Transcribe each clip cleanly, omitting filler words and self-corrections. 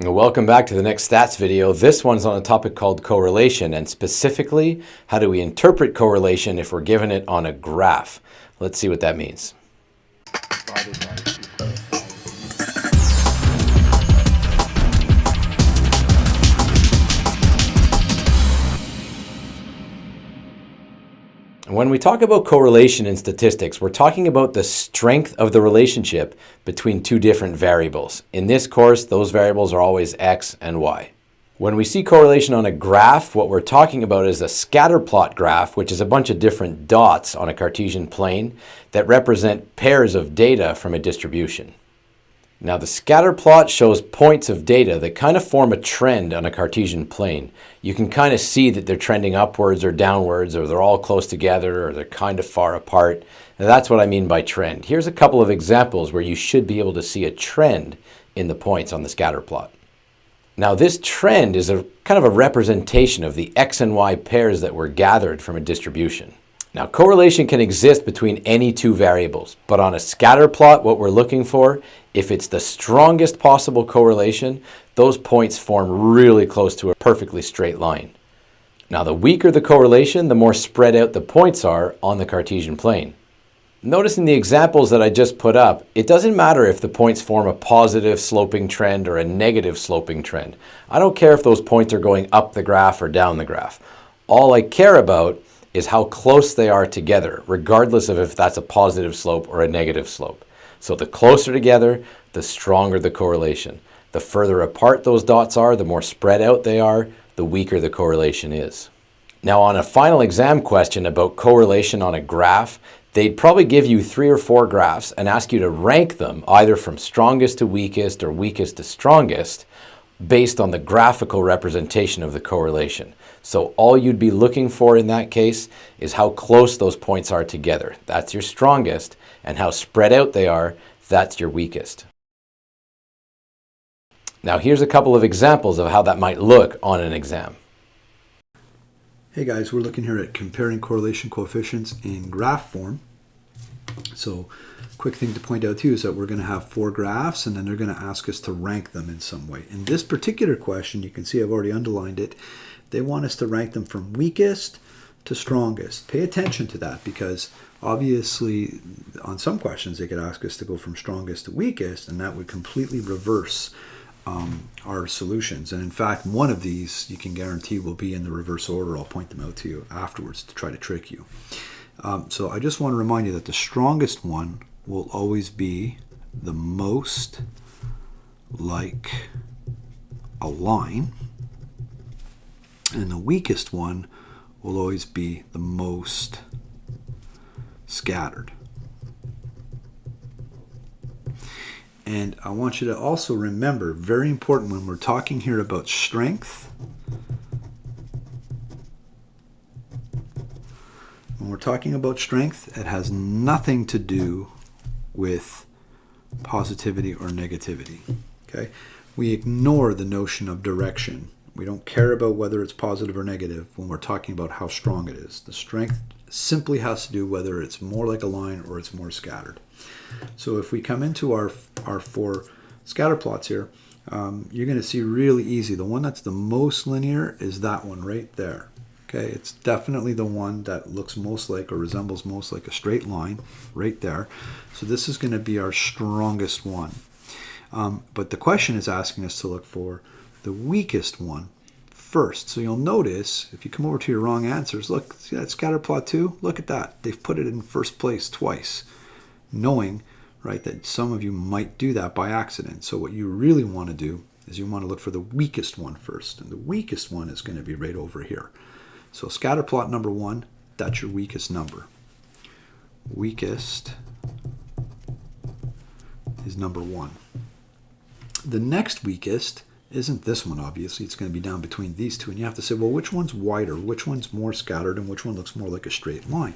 Welcome back to the next stats video. This one's on a topic called correlation, and specifically, how do we interpret correlation if we're given it on a graph? Let's see what that means. When we talk about correlation in statistics, we're talking about the strength of the relationship between two different variables. In this course, those variables are always x and y. When we see correlation on a graph, what we're talking about is a scatter plot graph, which is a bunch of different dots on a Cartesian plane that represent pairs of data from a distribution. Now, the scatter plot shows points of data that kind of form a trend on a Cartesian plane. You can kind of see that they're trending upwards or downwards, or they're all close together, or they're kind of far apart. And that's what I mean by trend. Here's a couple of examples where you should be able to see a trend in the points on the scatter plot. Now, this trend is a kind of a representation of the x and y pairs that were gathered from a distribution. Now, correlation can exist between any two variables, but on a scatter plot, what we're looking for, if it's the strongest possible correlation, those points form really close to a perfectly straight line. Now, the weaker the correlation, the more spread out the points are on the Cartesian plane. Notice in the examples that I just put up, it doesn't matter if the points form a positive sloping trend or a negative sloping trend. I don't care if those points are going up the graph or down the graph. All I care about is how close they are together, regardless of if that's a positive slope or a negative slope. So the closer together, the stronger the correlation. The further apart those dots are, the more spread out they are, the weaker the correlation is. Now, on a final exam question about correlation on a graph, they'd probably give you 3 or 4 graphs and ask you to rank them either from strongest to weakest or weakest to strongest based on the graphical representation of the correlation. So all you'd be looking for in that case is how close those points are together. That's your strongest, and how spread out they are, that's your weakest. Now here's a couple of examples of how that might look on an exam. Hey guys, we're looking here at comparing correlation coefficients in graph form. So quick thing to point out too is that we're going to have 4 graphs, and then they're going to ask us to rank them in some way. In this particular question, you can see I've already underlined it. They want us to rank them from weakest to strongest. Pay attention to that, because obviously on some questions they could ask us to go from strongest to weakest, and that would completely reverse our solutions. And in fact, one of these you can guarantee will be in the reverse order. I'll point them out to you afterwards to try to trick you. So I just want to remind you that the strongest one will always be the most like a line, and the weakest one will always be the most scattered. And I want you to also remember, very important when we're talking here about strength, when we're talking about strength, it has nothing to do with positivity or negativity. Okay? We ignore the notion of direction. We don't care about whether it's positive or negative when we're talking about how strong it is. The strength simply has to do whether it's more like a line or it's more scattered. So if we come into our 4 scatter plots here, you're going to see really easy. The one that's the most linear is that one right there. Okay, it's definitely the one that looks most like or resembles most like a straight line right there. So this is going to be our strongest one. But the question is asking us to look for the weakest one first. So you'll notice if you come over to your wrong answers, look, see that scatter plot too? Look at that. They've put it in first place twice, knowing, right, that some of you might do that by accident. So what you really want to do is you want to look for the weakest one first. And the weakest one is going to be right over here. So scatter plot number 1, that's your weakest number. Weakest is number 1. The next weakest isn't this one, obviously. It's going to be down between these two. And you have to say, well, which one's wider? Which one's more scattered? And which one looks more like a straight line?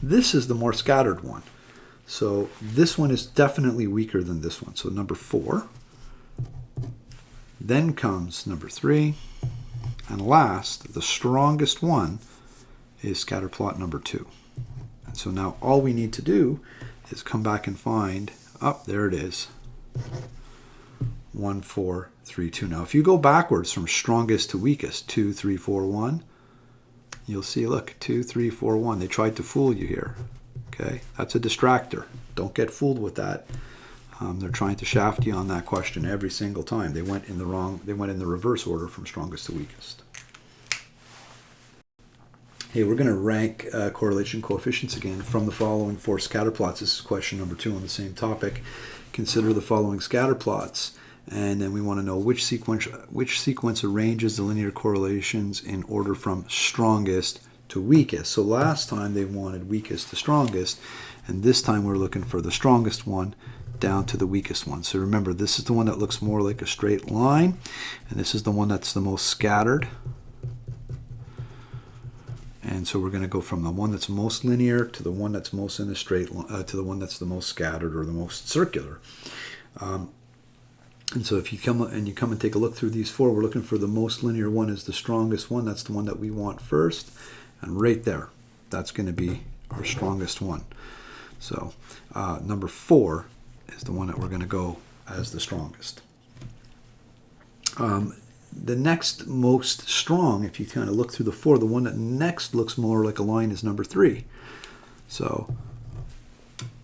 This is the more scattered one. So this one is definitely weaker than this one. So number 4. Then comes number 3. And last, the strongest one is scatter plot number 2. And so now all we need to do is come back and find, there it is. 1, 4, 3, 2. Now, if you go backwards from strongest to weakest, 2, 3, 4, 1, you'll see, look, 2, 3, 4, 1. They tried to fool you here. Okay, that's a distractor. Don't get fooled with that. They're trying to shaft you on that question every single time. They went in the reverse order from strongest to weakest. Hey, we're going to rank correlation coefficients again from the following 4 scatter plots. This is question number 2 on the same topic. Consider the following scatter plots, and then we want to know which sequence arranges the linear correlations in order from strongest to weakest. So last time they wanted weakest to strongest, and this time we're looking for the strongest one down to the weakest one. So remember, this is the one that looks more like a straight line, and this is the one that's the most scattered. And so we're going to go from the one that's most linear to the one that's most in a straight line, to the one that's the most scattered or the most circular. And so if you come and take a look through these 4, we're looking for the most linear one is the strongest one. That's the one that we want first. And right there, that's going to be our strongest one. So number 4 is the one that we're going to go as the strongest. The next most strong, if you kind of look through the 4, the one that next looks more like a line is number 3. So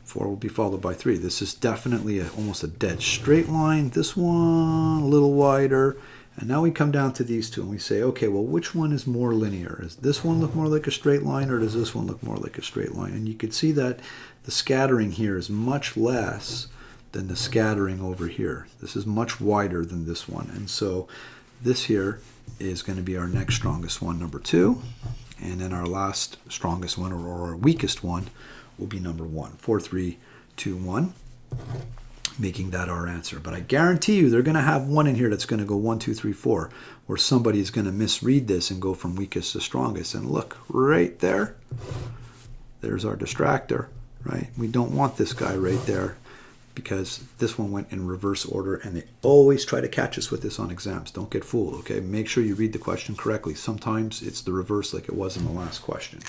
4 will be followed by 3. This is definitely almost a dead straight line. This one a little wider. And now we come down to these 2 and we say, okay, well, which one is more linear? Does this one look more like a straight line, or does this one look more like a straight line? And you can see that the scattering here is much less than the scattering over here. This is much wider than this one. And so this here is going to be our next strongest one, number 2. And then our last strongest one, or our weakest one, will be number 1. 4, 3, 2, 1. Making that our answer. But I guarantee you they're going to have one in here that's going to go 1, 2, 3, 4, where somebody is going to misread this and go from weakest to strongest. And look, right there, there's our distractor, right? We don't want this guy right there because this one went in reverse order, and they always try to catch us with this on exams. Don't get fooled, okay? Make sure you read the question correctly. Sometimes it's the reverse like it was in the last question.